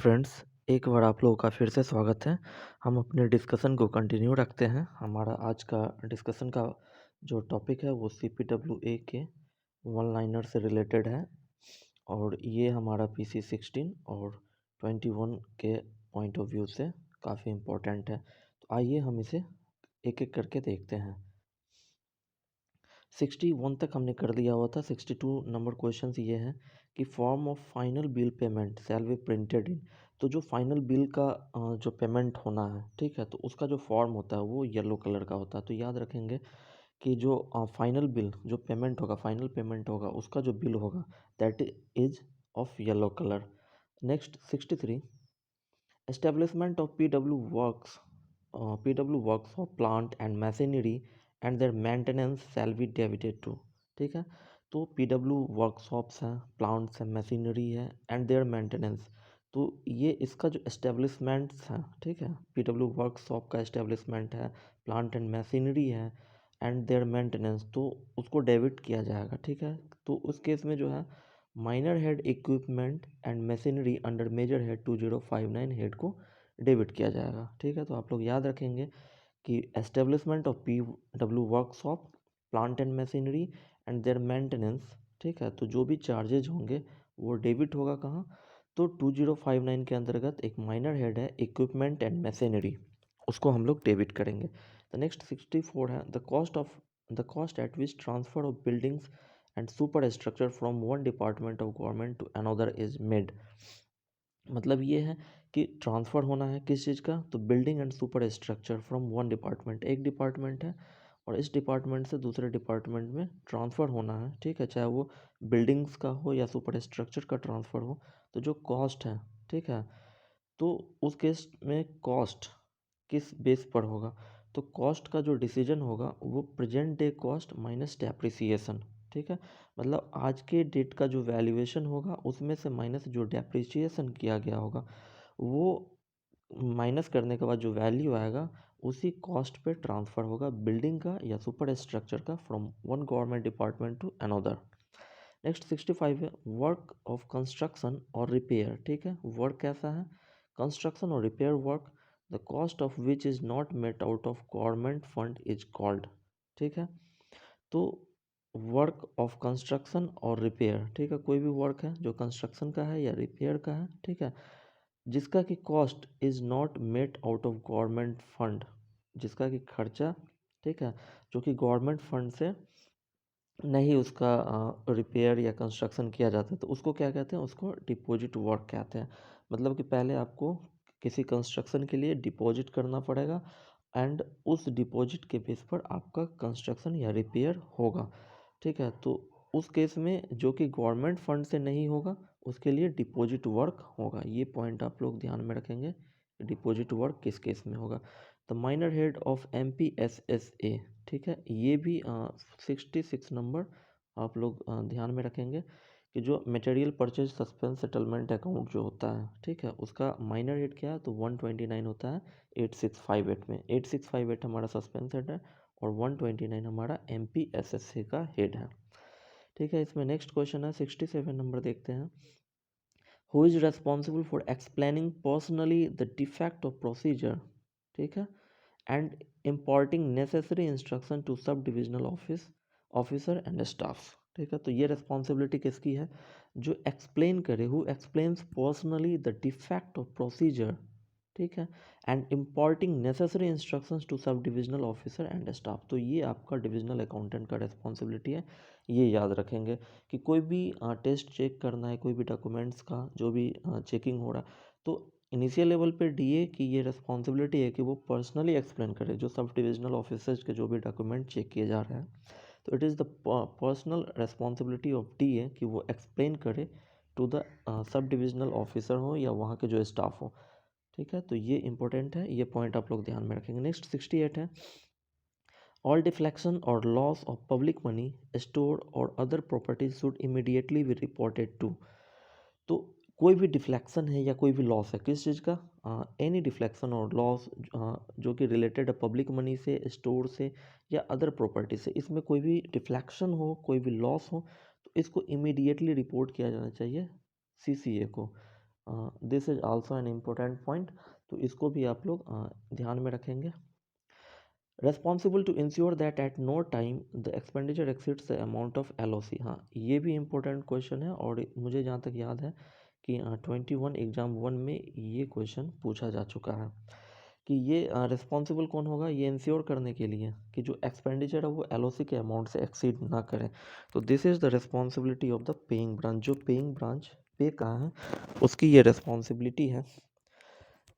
Friends, एक बार आप लोगों का फिर से स्वागत है। हम अपने डिस्कशन को कंटिन्यू रखते हैं। हमारा आज का डिस्कशन का जो टॉपिक है वो CPWA के वन लाइनर से रिलेटेड है और ये हमारा PC16 और 21 के पॉइंट ऑफ व्यू से काफ़ी इम्पोर्टेंट है। तो आइए हम इसे एक एक करके देखते हैं। 61 तक हमने कर दिया हुआ था। 62 नंबर क्वेश्चन ये है कि form of final bill payment shall be printed in. तो जो फाइनल बिल का जो पेमेंट होना है, ठीक है, तो उसका जो फॉर्म होता है वो येलो कलर का होता है। तो याद रखेंगे कि जो फाइनल बिल जो पेमेंट होगा, फाइनल पेमेंट होगा, उसका जो बिल होगा that is of yellow colour. Next 63, establishment of PW works of plant and machinery and their maintenance shall be debited to। ठीक है, तो PW वर्कशॉप्स हैं, प्लांट्स हैं, मशीनरी है एंड देयर मेंटेनेंस। तो ये इसका जो एस्टेब्लिशमेंट्स हैं, ठीक है, PW वर्कशॉप का एस्टेब्लिशमेंट है, प्लांट एंड मशीनरी है एंड देयर मेंटेनेंस, तो उसको डेबिट किया जाएगा। ठीक है, तो उस केस में जो है minor head equipment and machinery under major head 2059 head को डेबिट किया जाएगा। ठीक है, तो आप लोग याद रखेंगे कि establishment of PW workshop, plant and machinery and their maintenance, ठीक है, तो जो भी चार्जेज होंगे वो डेबिट होगा कहाँ, तो 2059 के अंतर्गत एक माइनर हेड है इक्विपमेंट एंड मशीनरी, उसको हम लोग डेबिट करेंगे। द नेक्स्ट 64 है the cost at which transfer of buildings and superstructure from one department of government to another is made. मतलब ये है कि ट्रांसफ़र होना है किस चीज़ का, तो building and superstructure from one department, एक डिपार्टमेंट है और इस डिपार्टमेंट से दूसरे डिपार्टमेंट में ट्रांसफ़र होना है। ठीक है, चाहे वो बिल्डिंग्स का हो या सुपर स्ट्रक्चर का ट्रांसफ़र हो, तो जो कॉस्ट है, ठीक है, तो उस केस में कॉस्ट किस बेस पर होगा, तो कॉस्ट का जो डिसीजन होगा वो present day cost minus depreciation. ठीक है, मतलब आज के डेट का जो वैल्यूएशन होगा उसमें से माइनस जो डेप्रिसिएशन किया गया होगा वो माइनस करने के बाद जो वैल्यू आएगा उसी कॉस्ट पे ट्रांसफ़र होगा बिल्डिंग का या सुपर स्ट्रक्चर का from one government department to another. Next 65 है वर्क ऑफ कंस्ट्रक्शन और रिपेयर। ठीक है, वर्क कैसा है, कंस्ट्रक्शन और repair work, the cost of which is not met out of government fund is called. ठीक है, तो वर्क ऑफ कंस्ट्रक्शन और रिपेयर, ठीक है, कोई भी वर्क है जो कंस्ट्रक्शन का है या रिपेयर का है, ठीक है, जिसका कि cost is not met out of government fund, जिसका कि खर्चा, ठीक है, जो कि गवर्नमेंट फंड से नहीं उसका रिपेयर या कंस्ट्रक्शन किया जाता है, तो उसको क्या कहते हैं, उसको डिपॉजिट वर्क कहते हैं। मतलब कि पहले आपको किसी कंस्ट्रक्शन के लिए डिपॉजिट करना पड़ेगा एंड उस डिपॉजिट के बेस पर आपका कंस्ट्रक्शन या रिपेयर होगा। ठीक है, तो उस केस में जो कि गवर्नमेंट फंड से नहीं होगा उसके लिए डिपॉजिट वर्क होगा। ये पॉइंट आप लोग ध्यान में रखेंगे, डिपॉजिट वर्क किस केस में होगा। The minor head of MPSSA, ठीक है, ये भी 66 नंबर आप लोग ध्यान में रखेंगे कि जो material purchase suspense settlement account जो होता है, ठीक है, उसका माइनर हेड क्या है, तो 129 होता है 8658 में। 8658 हमारा सस्पेंस हेड है और 129 हमारा MPSSA का हेड है। ठीक है, इसमें नेक्स्ट क्वेश्चन है 67 नंबर, देखते हैं। Who is responsible for explaining personally the defect of procedure, ठीक है, and imparting necessary instruction to sub divisional officer and staff. ठीक है, तो ये रिस्पॉन्सिबिलिटी किसकी है, जो एक्सप्लेन करे, who explains personally the defect of procedure, ठीक है, and imparting necessary instructions to sub divisional officer and staff. तो ये आपका डिविजनल अकाउंटेंट का रिस्पॉन्सिबिलिटी है। ये याद रखेंगे कि कोई भी टेस्ट चेक करना है, कोई भी डॉक्यूमेंट्स का जो भी चेकिंग हो रहा है, तो इनिशियल लेवल पे DA की ये रिस्पॉन्सिबिलिटी है कि वो पर्सनली एक्सप्लेन करे जो सब डिविजनल ऑफिसर्स के जो भी डॉक्यूमेंट चेक किए जा रहे हैं। तो it is the personal responsibility of DA कि वो एक्सप्लेन करे to the subdivisional officer हो या वहाँ के जो स्टाफ हो। ठीक है, तो ये इंपॉर्टेंट है, ये पॉइंट आप लोग ध्यान में रखेंगे। नेक्स्ट 68 है ऑल डिफ्लेक्शन और loss of public money store और other properties should immediately be reported to. तो कोई भी डिफ्लेक्शन है या कोई भी लॉस है किस चीज़ का, एनी डिफ्लेक्शन और लॉस जो कि रिलेटेड है पब्लिक मनी से, स्टोर से या अदर प्रॉपर्टी से, इसमें कोई भी डिफ्लेक्शन हो, कोई भी लॉस हो, तो इसको इमीडिएटली रिपोर्ट किया जाना चाहिए CCA को। This is also an important point, तो इसको भी आप लोग ध्यान में रखेंगे। Responsible to ensure that at no time the expenditure exceeds the amount of LOC। हाँ, ये भी इम्पोर्टेंट क्वेश्चन है और मुझे जहाँ तक याद है कि 21 एग्ज़ाम 1 में ये क्वेश्चन पूछा जा चुका है कि ये रिस्पॉन्सिबल कौन होगा ये इंश्योर करने के लिए कि जो एक्सपेंडिचर है वो LOC के अमाउंट से एक्सीड ना करें। तो this is the responsibility of the paying branch. जो पेइंग ब्रांच पे कहाँ है उसकी ये रिस्पॉन्सिबिलिटी है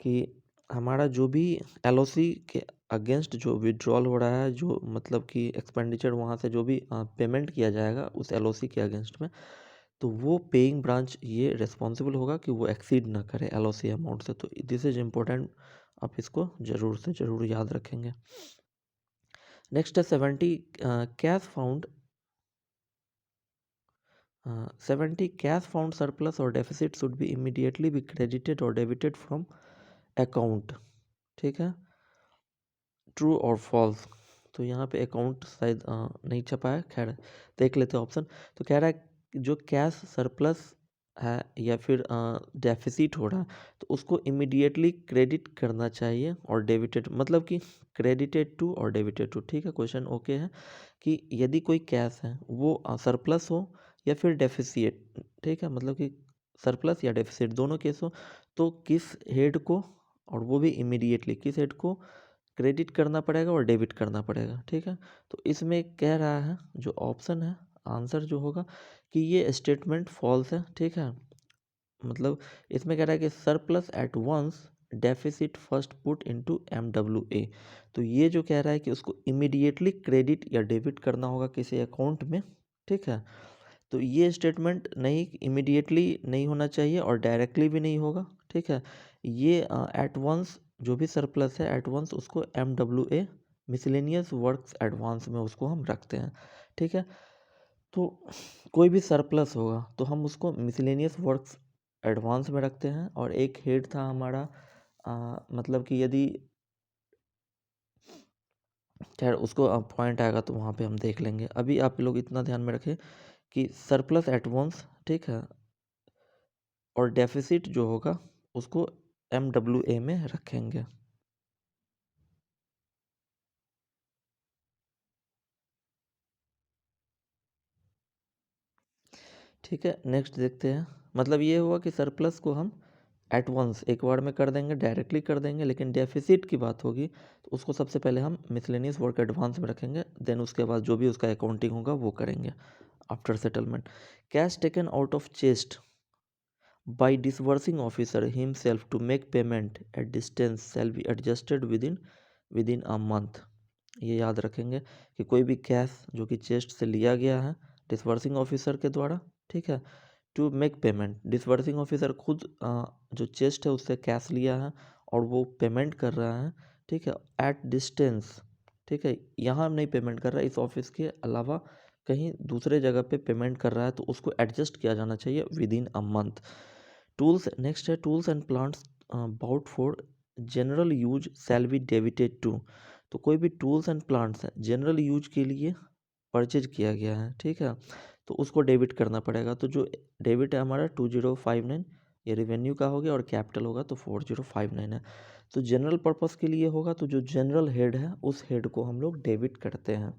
कि हमारा जो भी LOC के अगेंस्ट जो विड्रॉल हो रहा है, जो मतलब कि एक्सपेंडिचर वहाँ से जो भी पेमेंट किया जाएगा उस LOC के अगेंस्ट में, तो वो पेइंग ब्रांच ये रिस्पॉन्सिबल होगा कि वो एक्सीड ना करे LOC अमाउंट से। तो दिस इज इम्पोर्टेंट, आप इसको ज़रूर से ज़रूर याद रखेंगे। नेक्स्ट है 70 cash found 70 cash found surplus और deficit should be immediately be credited और डेबिटेड फ्रॉम अकाउंट। ठीक है, ट्रू और फॉल्स। तो यहाँ पे अकाउंट शायद नहीं छपा है, खैर देख लेते हैं ऑप्शन। तो कह रहा है कि जो कैश सरप्लस है या फिर डेफिसिट हो रहा है तो उसको इमीडिएटली क्रेडिट करना चाहिए और डेबिटेड, मतलब कि क्रेडिटेड टू और डेबिटेड टू। ठीक है, क्वेश्चन ओके है कि यदि कोई कैश है वो सरप्लस हो या फिर डेफिसिट, ठीक है, मतलब कि सरप्लस या डेफिसिट दोनों केस हो, तो किस हेड को, और वो भी इमीडिएटली किस हेड को क्रेडिट करना पड़ेगा और डेबिट करना पड़ेगा। ठीक है, तो इसमें कह रहा है जो ऑप्शन है आंसर जो होगा कि ये स्टेटमेंट फॉल्स है। ठीक है, मतलब इसमें कह रहा है कि surplus at once deficit first put into MWA। तो ये जो कह रहा है कि उसको इमीडिएटली क्रेडिट या डेबिट करना होगा किसी अकाउंट में। ठीक है, तो ये स्टेटमेंट नहीं, इमीडिएटली नहीं होना चाहिए और डायरेक्टली भी नहीं होगा। ठीक है, ये एट वंस जो भी सरप्लस है एट वंस उसको MWA मिसलेनियस वर्क्स एडवांस में उसको हम रखते हैं। ठीक है, तो कोई भी सरप्लस होगा तो हम उसको मिसलेनियस वर्क्स एडवांस में रखते हैं। और एक हेड था हमारा मतलब कि यदि, खैर उसको पॉइंट आएगा तो वहाँ पे हम देख लेंगे। अभी आप लोग इतना ध्यान में रखें कि सरप्लस एट वंस, ठीक है, और डेफिसिट जो होगा उसको MWA में रखेंगे। ठीक है, नेक्स्ट देखते हैं। मतलब ये हुआ कि सरप्लस को हम एट वंस एक बार में कर देंगे, डायरेक्टली कर देंगे, लेकिन डेफिसिट की बात होगी तो उसको सबसे पहले हम मिसलेनियस वर्क एडवांस में रखेंगे, देन उसके बाद जो भी उसका अकाउंटिंग होगा वो करेंगे after settlement. Cash taken out of chest by disbursing officer himself to make payment at distance shall be adjusted within a month। ये याद रखेंगे कि कोई भी कैश जो कि चेस्ट से लिया गया है डिसबर्सिंग ऑफिसर के द्वारा, ठीक है, to make payment, disbursing officer खुद जो चेस्ट है उससे कैश लिया है और वो पेमेंट कर रहा है। ठीक है, एट डिस्टेंस, ठीक है, यहाँ नहीं पेमेंट कर रहा है, इस ऑफिस के अलावा कहीं दूसरे जगह पे पेमेंट कर रहा है तो उसको एडजस्ट किया जाना चाहिए with in a month. Tools, next है tools and plants bought for general use shall be debited to. तो कोई भी टूल्स एंड प्लांट्स है जनरल यूज के लिए परचेज किया गया है, ठीक है, तो उसको डेबिट करना पड़ेगा। तो जो डेबिट है हमारा 2059, ये रेवेन्यू का हो गया, और कैपिटल होगा तो 4059 है। तो जनरल पर्पस के लिए होगा तो जो जनरल हेड है उस हेड को हम लोग डेबिट करते हैं।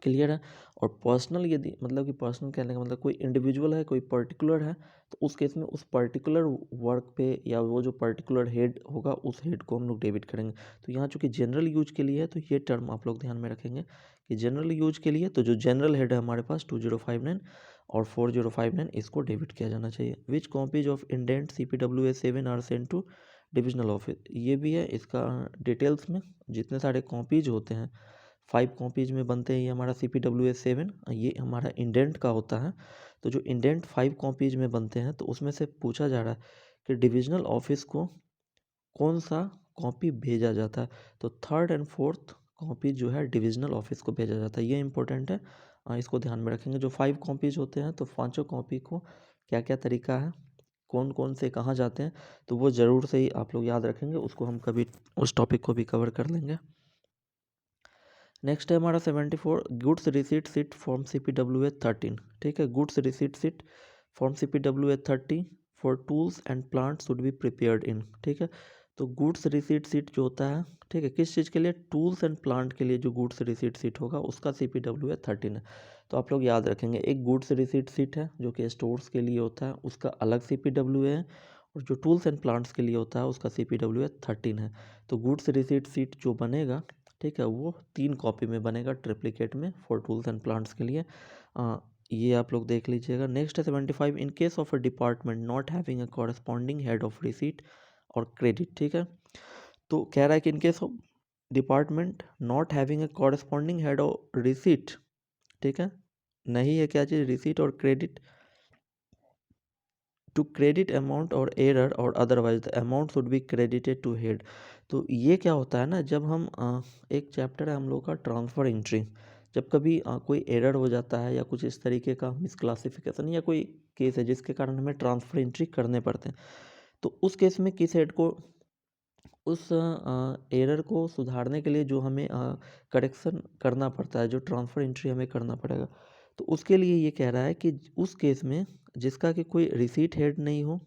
क्लियर है। और पर्सनल यदि, मतलब कि पर्सनल कहने का मतलब कोई इंडिविजुअल है, कोई पर्टिकुलर है, तो उस केस में उस पर्टिकुलर वर्क पे या वो जो पर्टिकुलर हेड होगा उस हेड को हम लोग डेबिट करेंगे। तो यहाँ चूंकि जनरल यूज के लिए है तो ये टर्म आप लोग ध्यान में रखेंगे कि जनरल यूज के लिए तो जो जनरल हेड है हमारे पास 2059 और 4059 इसको डेबिट किया जाना चाहिए। Which copies of indent CPWA 7 are sent to divisional office, ये भी है इसका डिटेल्स में। जितने सारे कॉपीज होते हैं 5 कॉपीज में बनते हैं, ये हमारा CPWA 7 ये हमारा इंडेंट का होता है। तो जो इंडेंट 5 कॉपीज में बनते हैं तो उसमें से पूछा जा रहा है कि डिविजनल ऑफिस को कौन सा कॉपी भेजा जाता है। तो थर्ड एंड फोर्थ कॉपी जो है डिविजनल ऑफिस को भेजा जाता है, ये इंपॉर्टेंट है, इसको ध्यान में रखेंगे। जो 5 कॉपीज होते हैं तो पाँचों कॉपी को क्या क्या तरीका है, कौन कौन से कहाँ जाते हैं, तो वो ज़रूर से ही आप लोग याद रखेंगे, उसको हम कभी उस टॉपिक को भी कवर कर लेंगे। नेक्स्ट है हमारा 74 goods receipt seat form CPWA 13। ठीक है, goods receipt seat form CPWA 30 for tools and plant should be prepared in, ठीक है। तो गुड्स रिसीट शीट जो होता है, ठीक है, किस चीज़ के लिए, टूल्स एंड प्लांट के लिए जो गुड्स रिसीट शीट होगा उसका CPW है 13 है। तो आप लोग याद रखेंगे, एक गुड्स रिसीट शीट है जो कि स्टोर्स के लिए होता है, उसका अलग CPW है, और जो टूल्स एंड प्लांट्स के लिए होता है उसका CPW है 13 है। तो गुड्स रिसीट शीट जो बनेगा, ठीक है, वो 3 कॉपी में बनेगा ट्रिप्लिकेट में फॉर टूल्स एंड प्लांट्स के लिए। ये आप लोग देख लीजिएगा। नेक्स्ट है 75, in case of a department not having a corresponding head of receipt और क्रेडिट, ठीक है। तो कह रहा है कि in case of department not having a corresponding head of receipt, ठीक है, नहीं है क्या चीज़, रिसीट और क्रेडिट, टू क्रेडिट अमाउंट और एरर और otherwise the amount should be credited to head. तो ये क्या होता है ना, जब हम एक चैप्टर है हम लोग का ट्रांसफ़र एंट्री, जब कभी कोई एरर हो जाता है या कुछ इस तरीके का मिसक्लासिफिकेशन या कोई केस है जिसके कारण हमें ट्रांसफ़र एंट्री करने पड़ते हैं, तो उस केस में किस हेड को उस एरर को सुधारने के लिए जो हमें करेक्शन करना पड़ता है, जो ट्रांसफ़र एंट्री हमें करना पड़ेगा, तो उसके लिए ये कह रहा है कि उस केस में जिसका कि कोई रिसीट हेड नहीं हो,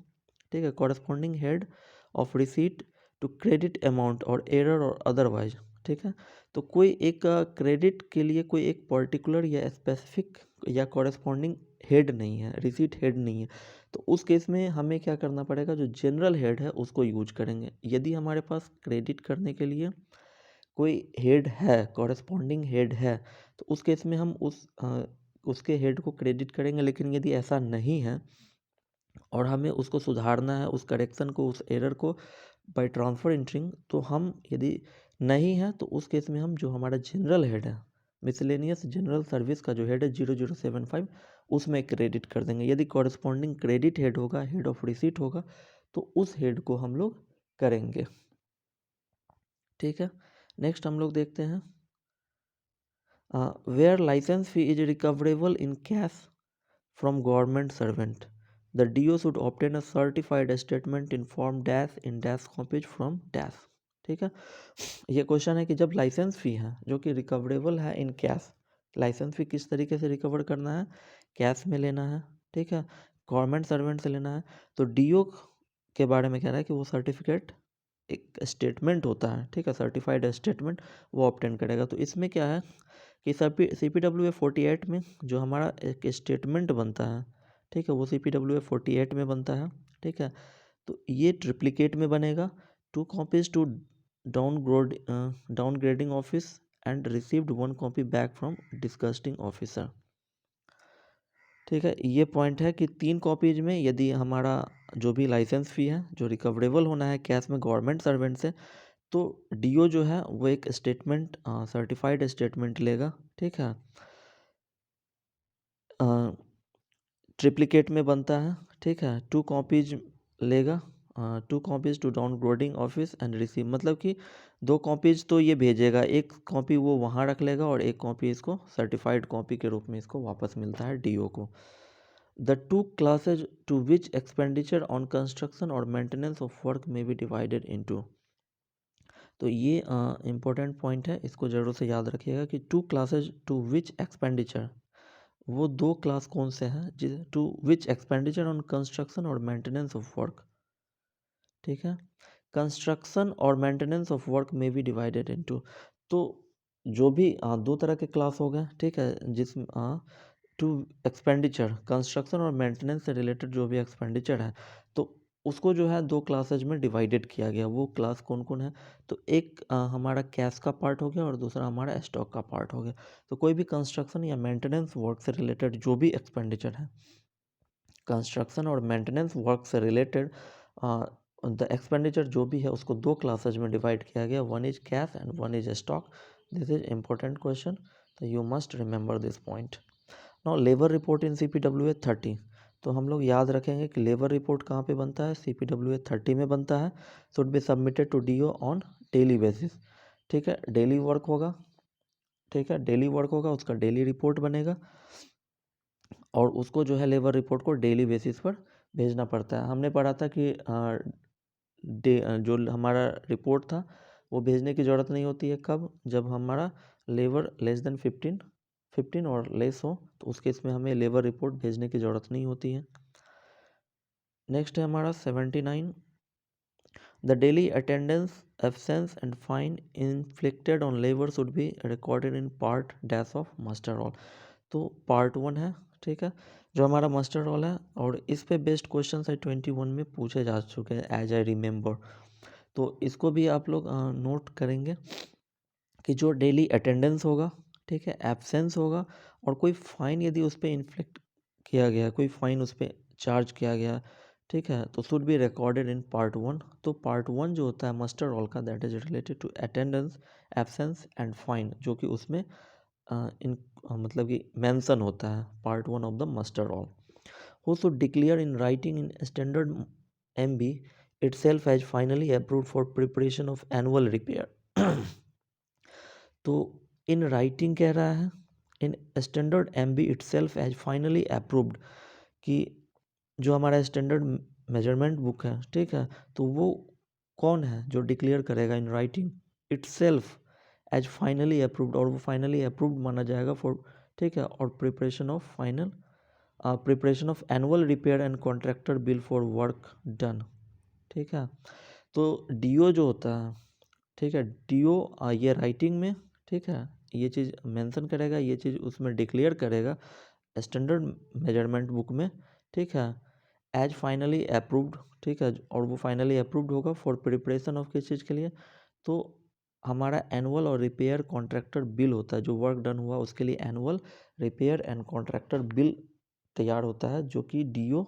ठीक है, corresponding head of receipt to credit amount और एरर और अदरवाइज, ठीक है। तो कोई एक क्रेडिट के लिए कोई एक पर्टिकुलर या स्पेसिफिक या कॉरेस्पॉन्डिंग हेड नहीं है, रिसीट हेड नहीं है, तो उस केस में हमें क्या करना पड़ेगा, जो जनरल हेड है उसको यूज करेंगे। यदि हमारे पास क्रेडिट करने के लिए कोई हेड है, कॉरेस्पॉन्डिंग हेड है, तो उस केस में हम उसके हेड को क्रेडिट करेंगे। लेकिन यदि ऐसा नहीं है और हमें उसको सुधारना है, उस करेक्शन को, उस एरर को बाय ट्रांसफ़र एंट्रिंग, तो हम यदि नहीं है तो उस केस में हम जो हमारा जनरल हेड है, मिसलेनियस जनरल सर्विस का जो हेड है 0075, उसमें क्रेडिट कर देंगे। यदि कॉरेस्पॉन्डिंग क्रेडिट हेड होगा, हेड ऑफ रिसीट होगा, तो उस हेड को हम लोग करेंगे, ठीक है। नेक्स्ट हम लोग देखते हैं, where licence fee is recoverable in cash from government servant, the DO should obtain a certified statement in form dash in dash copies from dash, ठीक है। ये क्वेश्चन है कि जब लाइसेंस फ़ी है जो कि रिकवरेबल है इन कैश, लाइसेंस फ़ी किस तरीके से रिकवर करना है, कैश में लेना है, ठीक है, गवर्नमेंट सर्वेंट से लेना है, तो DO के बारे में कह रहा है कि वो सर्टिफिकेट, एक स्टेटमेंट होता है, ठीक है, सर्टिफाइड स्टेटमेंट वो ऑब्टेन करेगा। तो इसमें क्या है कि CPWA 48 में जो हमारा एक स्टेटमेंट बनता है, ठीक है, वो CPWA 48 में बनता है, ठीक है। तो ये ट्रिप्लिकेट में बनेगा, 2 copies to downgrading office and received 1 copy back from disgusting officer, ठीक है। ये पॉइंट है कि 3 कॉपीज में यदि हमारा जो भी लाइसेंस फ़ी है जो रिकवरेबल होना है कैश में गवर्नमेंट सर्वेंट से, तो DO जो है वो एक स्टेटमेंट, सर्टिफाइड स्टेटमेंट लेगा, ठीक है, ट्रिप्लिकेट में बनता है, ठीक है, 2 कॉपीज लेगा, 2 copies to downgrading office and receive, मतलब कि 2 कॉपीज तो ये भेजेगा, एक कॉपी वो वहाँ रख लेगा और एक कॉपी इसको सर्टिफाइड कॉपी के रूप में इसको वापस मिलता है DO को। The 2 classes to which expenditure on construction और maintenance of work may be divided into, तो ये इम्पोर्टेंट पॉइंट है, इसको ज़रूर से याद रखिएगा कि 2 क्लासेज टू विच एक्सपेंडिचर, वो 2 क्लास कौन से हैं, जिस to which expenditure on construction और मेंटेनेंस ऑफ वर्क, ठीक है, कंस्ट्रक्शन और मेंटेनेंस ऑफ वर्क में भी डिवाइडेड इनटू, तो जो भी 2 तरह के क्लास हो गए, ठीक है, जिसमें टू एक्सपेंडिचर, कंस्ट्रक्शन और मेंटेनेंस से रिलेटेड जो भी एक्सपेंडिचर है, तो उसको जो है 2 क्लासेज में डिवाइडेड किया गया। वो क्लास कौन कौन है, तो एक हमारा कैश का पार्ट हो गया और दूसरा हमारा स्टॉक का पार्ट हो गया। तो कोई भी कंस्ट्रक्शन या मेंटेनेंस वर्क से रिलेटेड जो भी एक्सपेंडिचर है, कंस्ट्रक्शन और मेंटेनेंस वर्क से रिलेटेड द एक्सपेंडिचर जो भी है उसको 2 क्लासेज में डिवाइड किया गया, one is cash and one is stock. This is important question, तो you must remember this point. Now labour report in CPWA 30, तो हम लोग याद रखेंगे कि लेबर रिपोर्ट कहाँ पे बनता है, CPWA 30 में बनता है। Should be submitted to DO on daily basis, ठीक है, डेली वर्क होगा, ठीक है, डेली वर्क होगा, उसका डेली रिपोर्ट बनेगा और उसको जो है लेबर रिपोर्ट को डेली बेसिस पर भेजना पड़ता है। हमने पढ़ा था कि जो हमारा रिपोर्ट था वो भेजने की ज़रूरत नहीं होती है, कब, जब हमारा लेबर लेस देन 15 और लेस हो, तो उस केस में हमें लेबर रिपोर्ट भेजने की ज़रूरत नहीं होती है। नेक्स्ट है हमारा 79, the daily attendance absence and fine inflicted on labour should be recorded in part dash of master roll. तो पार्ट 1 है, ठीक है, जो हमारा मास्टर रोल है, और इस पे बेस्ड क्वेश्चन है 21 में पूछे जा चुके हैं एज आई रिमेंबर। तो इसको भी आप लोग नोट करेंगे कि जो डेली अटेंडेंस होगा, ठीक है, एब्सेंस होगा, और कोई फाइन यदि उस पर इन्फ्लिक्ट किया गया, कोई फाइन उस पर चार्ज किया गया, ठीक है, तो should be recorded in part 1। तो पार्ट 1 जो होता है मास्टर रोल का, that is related to attendance, absence and fine, जो कि उसमें मतलब कि मेंशन होता है, part 1 of the master roll. Who should declare in writing in standard MB itself as finally approved for preparation of annual repair। तो in writing कह रहा है इन standard MB itself as finally approved, कि जो हमारा standard measurement book है, ठीक है, तो वो कौन है जो डिक्लेयर करेगा in writing itself as finally approved, और वो फाइनली अप्रूव्ड माना जाएगा फॉर, ठीक है, और preparation of final preparation of annual repair and contractor bill for work done, ठीक है। तो DO जो होता है, ठीक है, DO ये राइटिंग में, ठीक है, ये चीज़ मेंशन करेगा, ये चीज़ उसमें डिक्लेयर करेगा स्टैंडर्ड मेजरमेंट बुक में, ठीक है, एज फाइनली अप्रूव्ड, ठीक है, और वो फाइनली अप्रूव्ड होगा फॉर प्रिपरेशन ऑफ किस चीज़ के लिए, तो हमारा एनुअल और रिपेयर कॉन्ट्रैक्टर बिल होता है, जो वर्क डन हुआ उसके लिए annual repair and contractor bill तैयार होता है, जो कि DO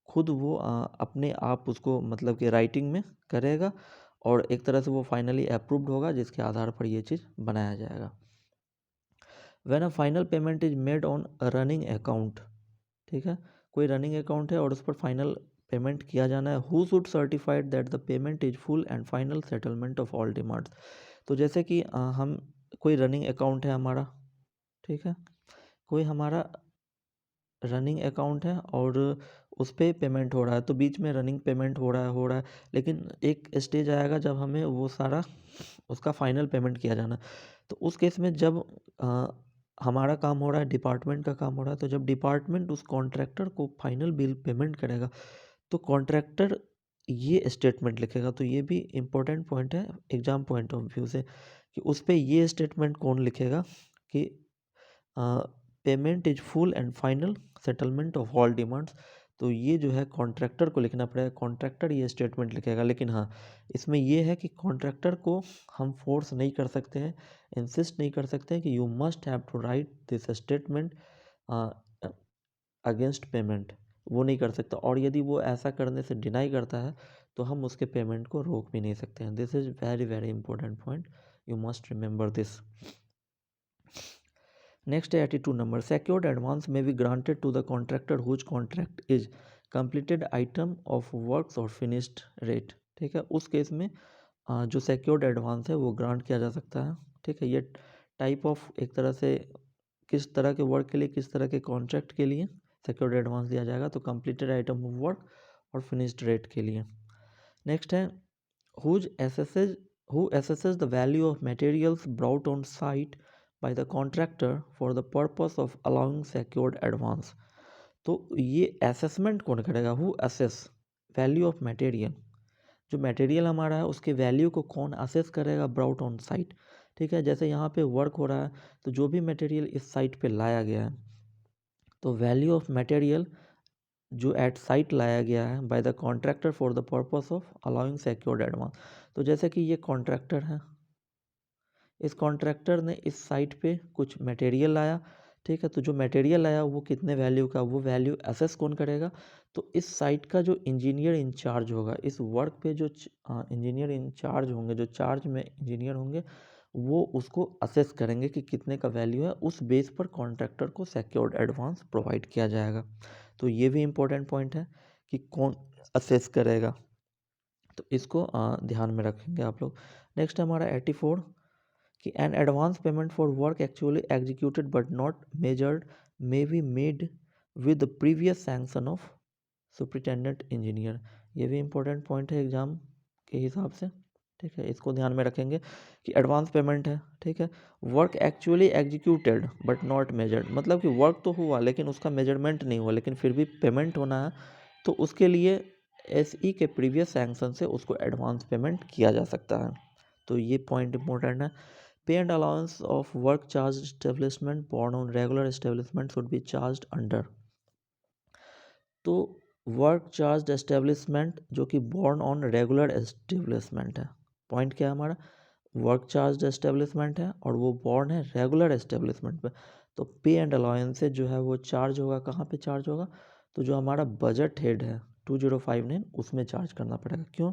खुद वो अपने आप उसको मतलब कि राइटिंग में करेगा, और एक तरह से वो फाइनली अप्रूव्ड होगा, जिसके आधार पर ये चीज़ बनाया जाएगा। When a final payment is made on running account, ठीक है, कोई रनिंग अकाउंट है और उस पर फाइनल पेमेंट किया जाना है, who should certified that the payment is full and final settlement of all demands. तो जैसे कि हम कोई रनिंग अकाउंट है हमारा, ठीक है, कोई हमारा रनिंग अकाउंट है और उस पर पेमेंट हो रहा है, तो बीच में रनिंग पेमेंट हो रहा है, लेकिन एक स्टेज आएगा जब हमें वो सारा उसका फाइनल पेमेंट किया जाना। तो उस केस में जब हमारा काम हो रहा है, डिपार्टमेंट का काम हो रहा है, तो जब डिपार्टमेंट उस कॉन्ट्रैक्टर को फाइनल बिल पेमेंट करेगा, तो कॉन्ट्रैक्टर ये स्टेटमेंट लिखेगा। तो ये भी इम्पोर्टेंट पॉइंट है एग्जाम पॉइंट ऑफ व्यू से, कि उस पर ये स्टेटमेंट कौन लिखेगा कि payment is full and final settlement of all demands. तो ये जो है कॉन्ट्रैक्टर को लिखना पड़ेगा, कॉन्ट्रैक्टर ये स्टेटमेंट लिखेगा। लेकिन हाँ, इसमें ये है कि कॉन्ट्रैक्टर को हम फोर्स नहीं कर सकते हैं, इंसिस्ट नहीं कर सकते हैं कि you must have to write this statement against payment, वो नहीं कर सकता। और यदि वो ऐसा करने से डिनाई करता है तो हम उसके पेमेंट को रोक भी नहीं सकते हैं। This is very very important point, you must remember this. Next है 82 number, secured advance may be granted to the contractor whose contract is completed item of works और फिनिश्ड रेट, ठीक है। उस केस में जो सिक्योर्ड एडवांस है वो grant किया जा सकता है, ठीक है। ये टाइप ऑफ एक तरह से किस तरह के वर्क के लिए, किस तरह के कॉन्ट्रैक्ट के लिए सिक्योर्ड एडवांस दिया जाएगा, तो कंप्लीटेड आइटम ऑफ वर्क और फिनिश्ड रेट के लिए। नेक्स्ट है whose एसेसेज who assesses the value of materials brought on site by the contractor for the purpose of allowing secured advance। तो ये असेसमेंट कौन करेगा, who assess value of material, जो material हमारा है उसके वैल्यू को कौन असेस करेगा, ब्राउट ऑन साइट, ठीक है। जैसे यहाँ पे वर्क हो रहा है, तो जो भी मटेरियल इस साइट पे लाया गया है, तो वैल्यू ऑफ मटेरियल जो एट साइट लाया गया है by the contractor for the purpose of allowing secured advance. तो जैसे कि ये कॉन्ट्रैक्टर है, इस कॉन्ट्रैक्टर ने इस साइट पे कुछ मटेरियल लाया, ठीक है, तो जो मटेरियल लाया वो कितने वैल्यू का, वो वैल्यू असेस कौन करेगा, तो इस साइट का जो इंजीनियर इंचार्ज होगा, इस वर्क पे जो इंजीनियर इंचार्ज होंगे, जो चार्ज में इंजीनियर होंगे, वो उसको असेस करेंगे कि कितने का वैल्यू है। उस बेस पर कॉन्ट्रैक्टर को सिक्योर्ड एडवांस प्रोवाइड किया जाएगा। तो ये भी इम्पोर्टेंट पॉइंट है कि कौन असेस करेगा, तो इसको ध्यान में रखेंगे आप लोग। नेक्स्ट हमारा 84 कि an advance payment for work actually executed but not measured may be made with the previous sanction of superintendent engineer. ये भी इंपॉर्टेंट पॉइंट है एग्जाम के हिसाब से, ठीक है। इसको ध्यान में रखेंगे कि एडवांस पेमेंट है, ठीक है, work actually executed but not measured, मतलब कि वर्क तो हुआ लेकिन उसका मेजरमेंट नहीं हुआ, लेकिन फिर भी पेमेंट होना है, तो उसके लिए एसई के प्रीवियस सैंक्शन से उसको एडवांस पेमेंट किया जा सकता है। तो ये पॉइंट इंपॉर्टेंट है। पे and allowance of work charge establishment born on regular establishment should be charge under. तो वर्क चार्ज एस्टेब्लिशमेंट जो कि बॉर्न ऑन रेगुलर एस्टेब्लिशमेंट है, पॉइंट क्या है हमारा, वर्क चार्ज एस्टेब्लिशमेंट है और वो बॉर्न है रेगुलर एस्टेब्लिशमेंट पे। तो पे एंड अलाउंसेज जो है वो चार्ज होगा, कहाँ पे चार्ज होगा, तो जो हमारा बजट हेड है 2059 उसमें चार्ज करना पड़ेगा। क्यों,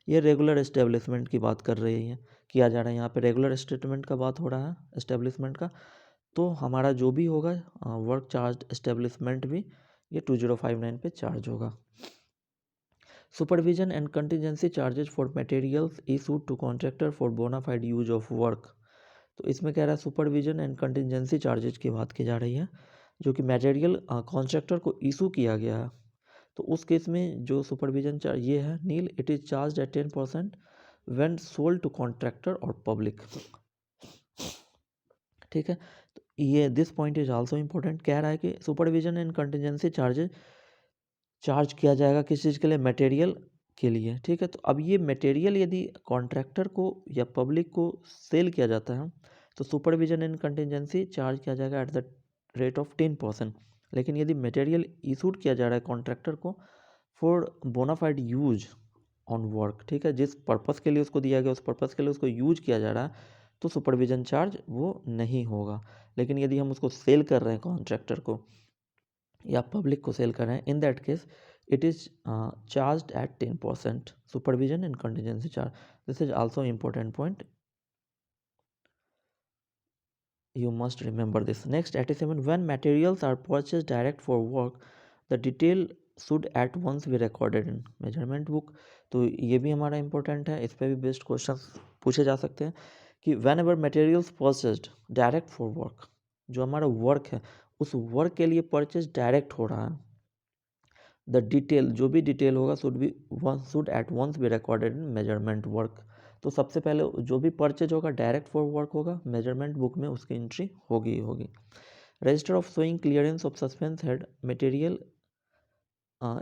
ये रेगुलर एस्टेब्लिशमेंट की बात कर रही है, किया जा रहा है यहाँ पे रेगुलर स्टेटमेंट का बात हो रहा है, एस्टेब्लिशमेंट का। तो हमारा जो भी होगा वर्क चार्ज एस्टेब्लिशमेंट भी ये 2059 पे चार्ज होगा। Supervision and contingency charges for materials issued to contractor for bona fide use of work. तो इसमें कह रहा है सुपरविजन एंड कंटिजेंसी चार्जेज की बात की जा रही है, जो कि मटेरियल कॉन्ट्रैक्टर को इशू किया गया है। तो उस केस में जो सुपरविजन चार्ज ये है nil, it is charge at 10% when sold to contractor और पब्लिक। ठीक है, तो ये this point is also important. कह रहा है कि supervision and contingency charges charge किया जाएगा किस चीज़ के लिए, मटेरियल के लिए। ठीक है, तो अब ये मटेरियल यदि कॉन्ट्रैक्टर को या पब्लिक को सेल किया जाता है तो सुपरविजन एंड कंटिजेंसी चार्ज किया जाएगा एट द रेट ऑफ 10%। लेकिन यदि मटेरियल इशूड किया जा रहा है कॉन्ट्रैक्टर को for bona fide use on work, ठीक है, जिस पर्पस के लिए उसको दिया गया उस पर्पस के लिए उसको यूज किया जा रहा है, तो सुपरविजन चार्ज वो नहीं होगा। लेकिन यदि हम उसको सेल कर रहे हैं कॉन्ट्रैक्टर को या पब्लिक को सेल कर रहे हैं, in that case it is charge at 10% supervision and contingency charge. This is also important point, you must remember this. Next, 87, when materials are purchased direct for work, the detail should at once be recorded in measurement book। तो ये भी हमारा important है, इस पे भी best question पूछे जा सकते हैं कि when ever materials purchased direct for work, जो हमारा वर्क है उस वर्क के लिए परचेज डायरेक्ट हो रहा है, द डिटेल जो भी डिटेल होगा should at once be recorded in measurement work. तो सबसे पहले जो भी परचेज होगा डायरेक्ट फॉर वर्क होगा, मेजरमेंट बुक में उसकी एंट्री होगी होगी। Register of showing clearance of suspense head material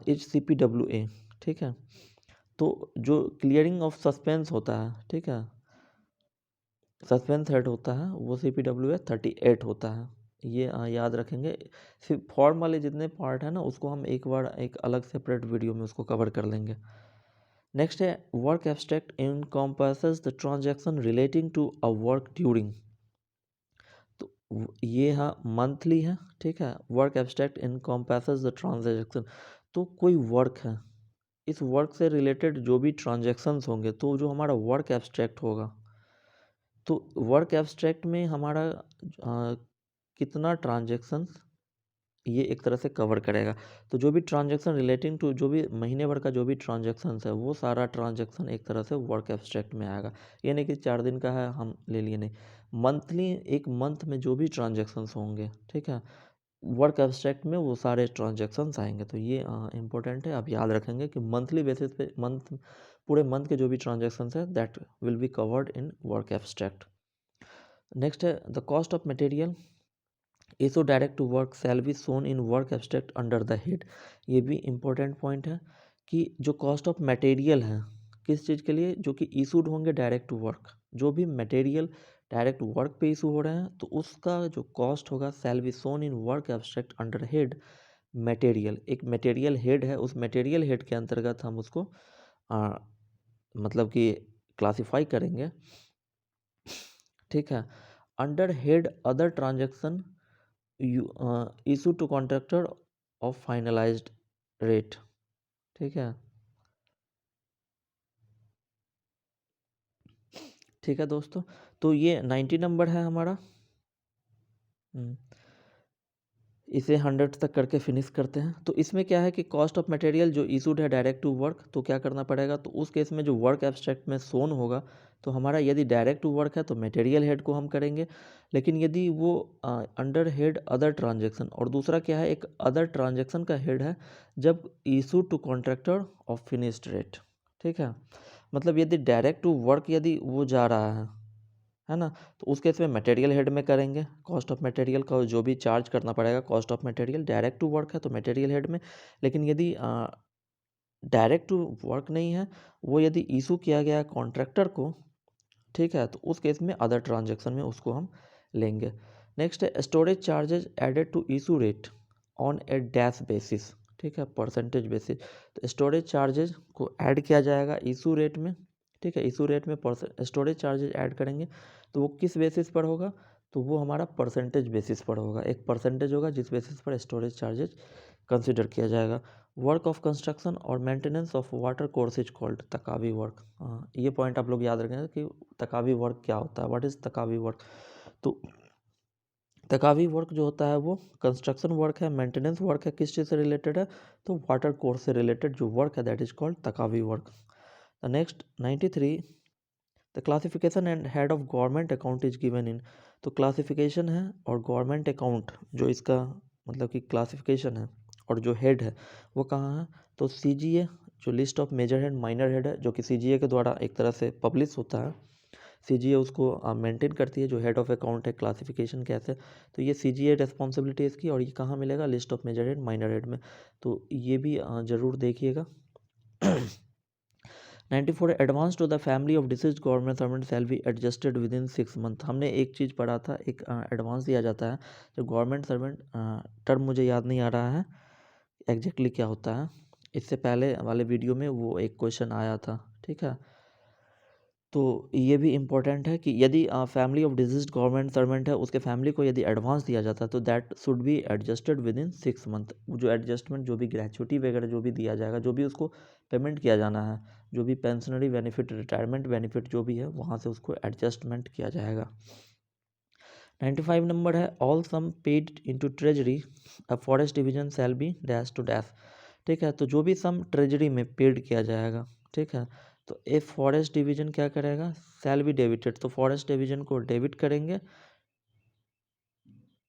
is CPWA। ठीक है, तो जो क्लियरिंग ऑफ सस्पेंस होता है, ठीक है, सस्पेंस हेड होता है वो CPWA 38 होता है। ये याद रखेंगे। फिर फॉर्म वाले जितने पार्ट है ना उसको हम एक बार एक अलग सेपरेट वीडियो में उसको कवर कर लेंगे। नेक्स्ट है work abstract encompasses the transaction relating to a work during. तो ये हाँ मंथली है, ठीक है, work abstract encompasses the transaction. तो कोई वर्क है, इस वर्क से रिलेटेड जो भी ट्रांजैक्शंस होंगे तो जो हमारा वर्क एब्स्ट्रैक्ट होगा, तो वर्क एब्स्ट्रैक्ट में हमारा कितना ट्रांजैक्शंस ये एक तरह से कवर करेगा। तो जो भी ट्रांजैक्शन रिलेटिंग टू जो भी महीने भर का जो भी ट्रांजैक्शंस है वो सारा ट्रांजैक्शन एक तरह से वर्क एब्स्ट्रैक्ट में आएगा। ये नहीं कि 4 दिन का है हम ले लिए, नहीं, मंथली एक मंथ में जो भी ट्रांजैक्शंस होंगे, ठीक है, वर्क एब्स्ट्रैक्ट में वो सारे ट्रांजैक्शंस आएंगे। तो ये इंपॉर्टेंट है, आप याद रखेंगे कि मंथली बेसिस पे पूरे मंथ के जो भी ट्रांजैक्शंस है that will be covered in work abstract. Next है the cost of material issue direct to work shall be shown in work abstract under the head. ये भी इंपॉर्टेंट पॉइंट है कि जो कॉस्ट ऑफ मटेरियल है किस चीज़ के लिए, जो कि इशूड होंगे डायरेक्ट टू वर्क, जो भी मटेरियल डायरेक्ट वर्क पे इशू हो रहे हैं तो उसका जो कॉस्ट होगा shall be shown in work abstract under head material. एक मटेरियल हेड है, उस मटेरियल हेड के अंतर्गत हम उसको मतलब कि क्लासिफाई करेंगे, ठीक है, under head other transaction issue to contractor of finalised rate. ठीक है, ठीक है दोस्तों, तो ये 90 नंबर है हमारा। इसे 100 तक करके फिनिश करते हैं। तो इसमें क्या है कि कॉस्ट ऑफ मटेरियल जो इशूड है डायरेक्ट टू वर्क, तो क्या करना पड़ेगा, तो उस केस में जो वर्क एब्स्ट्रैक्ट में सोन होगा, तो हमारा यदि डायरेक्ट टू वर्क है तो मटेरियल हेड को हम करेंगे। लेकिन यदि वो अंडर हेड अदर ट्रांजेक्शन, और दूसरा क्या है, एक अदर ट्रांजेक्शन का हेड है जब issue to contractor of finished rate. ठीक है, मतलब यदि डायरेक्ट टू वर्क यदि वो जा रहा है ना, तो उस केस में मटेरियल हेड में करेंगे। कॉस्ट ऑफ मटेरियल का जो भी चार्ज करना पड़ेगा cost of material direct to work है तो मटेरियल हेड में। लेकिन यदि डायरेक्ट वर्क नहीं है, वो यदि इशू किया गया है कॉन्ट्रैक्टर को, ठीक है, तो उस केस में अदर ट्रांजेक्शन में उसको हम लेंगे। नेक्स्ट है storage charges added to issue rate on a dash basis, ठीक है, परसेंटेज बेसिस। तो स्टोरेज चार्जेज को ऐड किया जाएगा इशू रेट में, ठीक है, इशू रेट में स्टोरेज चार्जेज ऐड करेंगे तो वो किस बेसिस पर होगा, तो वो हमारा परसेंटेज बेसिस पर होगा। एक परसेंटेज होगा जिस बेसिस पर स्टोरेज चार्जेज कंसिडर किया जाएगा। वर्क ऑफ कंस्ट्रक्शन और maintenance of water course is called taccavi work. ये पॉइंट आप लोग याद रखेंगे कि तकावी वर्क क्या होता है, व्हाट इज़ तकावी वर्क। तो तकावी वर्क जो होता है वो कंस्ट्रक्शन वर्क है, मेंटेनेंस वर्क है, किस चीज़ से रिलेटेड है, तो वाटर कोर्स से रिलेटेड जो वर्क है that is called taccavi work. The next 93, the classification and head of government account is given in. तो क्लासिफिकेशन है और गवर्नमेंट अकाउंट जो इसका मतलब कि क्लासिफिकेशन है और जो हेड है वो कहाँ है, तो सीजीए जो list of major head minor head है जो कि सीजीए के द्वारा एक तरह से पब्लिश होता है, सीजीए उसको मेंटेन करती है जो हेड ऑफ अकाउंट है क्लासिफिकेशन कैसे, तो ये सीजीए रिस्पॉन्सिबिलिटी है इसकी, और ये कहाँ मिलेगा, list of major head minor head में। तो ये भी ज़रूर देखिएगा। 94, advance to the family of deceased government servant shall be adjusted within 6 month. हमने एक चीज़ पढ़ा था, एक एडवांस दिया जाता है जो गवर्नमेंट सर्वेंट, टर्म मुझे याद नहीं आ रहा है एग्जैक्टली क्या होता है, इससे पहले वाले वीडियो में वो एक क्वेश्चन आया था, ठीक है। तो ये भी इम्पोर्टेंट है कि यदि family of disease government servant है उसके फैमिली को यदि एडवांस दिया जाता है तो that should B adjusted within 6 month. जो एडजस्टमेंट जो भी ग्रेचुटी वगैरह जो भी दिया जाएगा, जो भी उसको पेमेंट किया जाना है, जो भी पेंशनरी बेनिफिट, रिटायरमेंट बेनिफिट जो भी है वहाँ से उसको एडजस्टमेंट किया जाएगा। 95 नंबर है all sum paid into treasury a forest division shall be dash to dash, ठीक है। तो जो भी सम ट्रेजरी में पेड किया जाएगा, ठीक है, तो ए फॉरेस्ट डिवीजन क्या करेगा, शैल बी डेबिटेड, तो फॉरेस्ट डिवीजन को डेबिट करेंगे,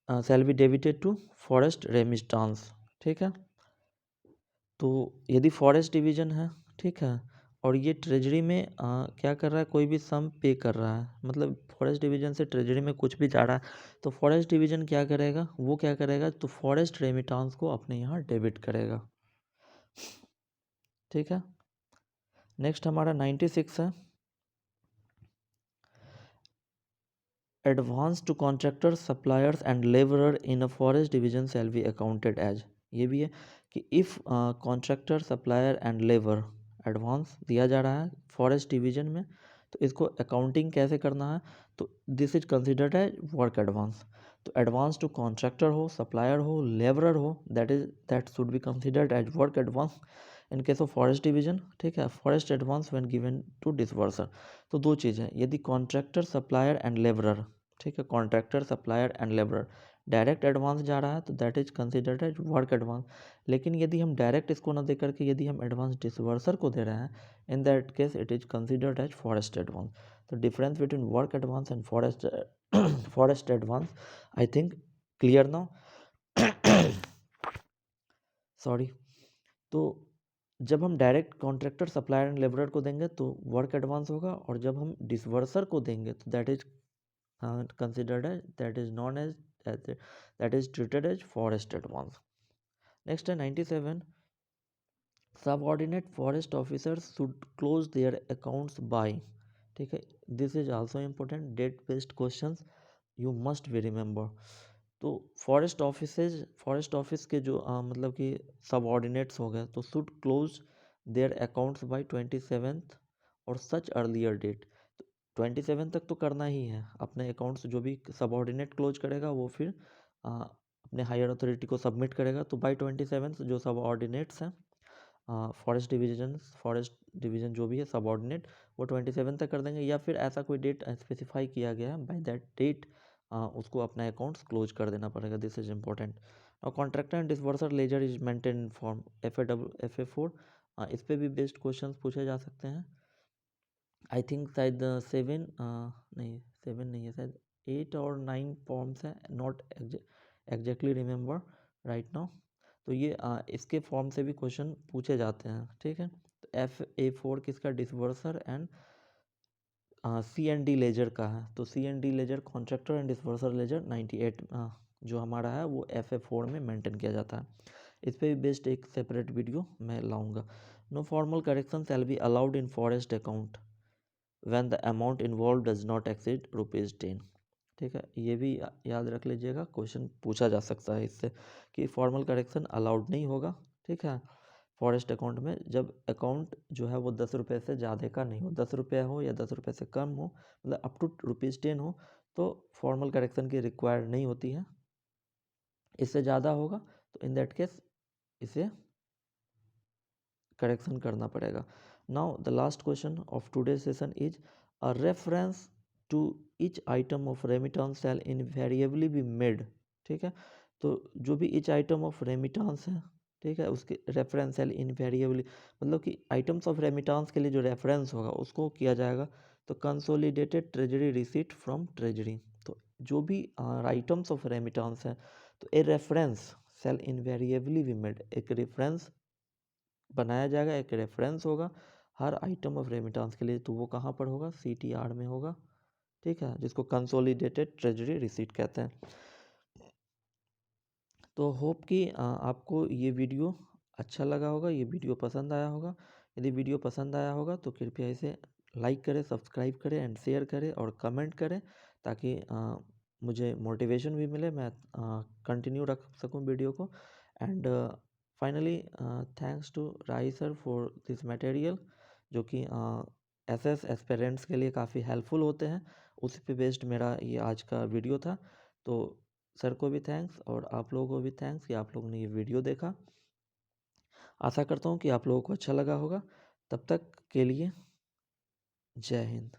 shall be debited to forest remittance, ठीक है। तो यदि फॉरेस्ट डिवीजन है, ठीक है, और ये ट्रेजरी में क्या कर रहा है, कोई भी सम पे कर रहा है, मतलब फॉरेस्ट डिवीजन से ट्रेजरी में कुछ भी जा रहा है, तो फॉरेस्ट डिवीजन क्या करेगा, वो क्या करेगा, तो फॉरेस्ट रेमिटांस को अपने यहाँ डेबिट करेगा, ठीक है। नेक्स्ट हमारा 96 है advance to contractor suppliers and labourer in a forest division shall be accounted as. ये भी है कि if contractor supplier and labour advance दिया जा रहा है फॉरेस्ट डिवीजन में तो इसको अकाउंटिंग कैसे करना है, तो this is considered as work advance. तो एडवांस टू कॉन्ट्रैक्टर हो, सप्लायर हो, लेबरर हो, that should be considered as work advance in case of forest division, ठीक है। Forest advance when given to disburser. तो दो चीज़ है, यदि कॉन्ट्रैक्टर सप्लायर एंड लेबरर, ठीक है, contractor supplier and labourer direct advance जा रहा है तो that is considered as work advance. लेकिन यदि हम डायरेक्ट इसको ना दे करके यदि हम एडवांस डिसबर्सर को दे रहे हैं, in that case it is considered as forest advance. तो difference between work advance and forest forest advance I think clear now. Sorry. तो जब हम direct contractor supplier and labourer को देंगे तो वर्क एडवांस होगा, और जब हम डिसबर्सर को देंगे तो that is considered as, that is known as that is treated as forest advance. Next है 97, subordinate forest officers should close their accounts by, ठीक है, this is also important date based questions you must be remember। तो forest office के जो मतलब कि subordinates हो गए तो should close their accounts by 27th और सच अर्लियर डेट। 27 तक तो करना ही है अपने अकाउंट्स, जो भी सबऑर्डिनेट क्लोज करेगा वो फिर अपने हायर अथॉरिटी को सबमिट करेगा। तो बाय 27 जो सबऑर्डिनेट्स हैं फॉरेस्ट डिवीजन जो भी है सबऑर्डिनेट वो 27 तक कर देंगे, या फिर ऐसा कोई डेट स्पेसिफाई किया गया है बाय दैट डेट उसको अपना अकाउंट्स क्लोज कर देना पड़ेगा। This is important. और contractor and disburser ledger is maintain in form FA4। इस पे भी बेस्ड क्वेश्चंस पूछे जा सकते हैं। आई थिंक शायद 7 नहीं 7 नहीं है, शायद 8 और 9 फॉर्म्स हैं, not exactly remember right now. तो ये इसके फॉर्म से भी क्वेश्चन पूछे जाते हैं, ठीक है। तो FA4 किसका, डिसबर्सर एंड C&D लेजर का है। तो C&D ledger contractor and disburser ledger 98 जो हमारा है वो FA4 में मेंटेन किया जाता है। इस पर भी बेस्ड एक सेपरेट वीडियो मैं लाऊंगा। No formal correction shall be allowed in forest account when the amount involve does not exceed ₹10। ठीक है, ये भी याद रख लीजिएगा, क्वेश्चन पूछा जा सकता है इससे कि फॉर्मल करेक्शन अलाउड नहीं होगा। ठीक है, फॉरेस्ट अकाउंट में जब अकाउंट जो है वो 10 रुपये से ज़्यादा का नहीं हो, 10 रुपये हो या 10 रुपये से कम हो, मतलब अप टू ₹10 हो, तो फॉर्मल करेक्शन की रिक्वायर नहीं होती है। इससे ज़्यादा होगा तो इन दैट केस इसे करेक्शन करना पड़ेगा। Now the last question of today session is a reference to each item of remittance shall invariably be made. ठीक है, तो जो भी ईच आइटम ऑफ रेमिटेंस है, ठीक है, उसके रेफरेंस शैल इनवेरिएबली, मतलब कि आइटम्स ऑफ रेमिटेंस के लिए जो रेफरेंस होगा उसको किया जाएगा। तो consolidated treasury receipt from treasury, तो जो भी आइटम्स ऑफ रेमिटेंस है तो a reference shall invariably be made, एक रेफरेंस बनाया जाएगा, एक रेफरेंस होगा हर आइटम ऑफ रेमिटेंस के लिए। तो वो कहाँ पर होगा? CTR में होगा। ठीक है, जिसको कंसोलिडेटेड ट्रेजरी रिसीट कहते हैं। तो होप कि आपको ये वीडियो अच्छा लगा होगा, ये वीडियो पसंद आया होगा। यदि वीडियो पसंद आया होगा तो कृपया इसे लाइक करें, सब्सक्राइब करें एंड शेयर करें और कमेंट करें, ताकि मुझे मोटिवेशन भी मिले, मैं कंटिन्यू रख सकूं वीडियो को। And finally thanks to Rahi sir for this material, जो कि SS एस्पिरेंट्स के लिए काफ़ी हेल्पफुल होते हैं। उसी पे बेस्ड मेरा ये आज का वीडियो था। तो सर को भी थैंक्स और आप लोगों को भी थैंक्स कि आप लोगों ने ये वीडियो देखा। आशा करता हूँ कि आप लोगों को अच्छा लगा होगा। तब तक के लिए जय हिंद।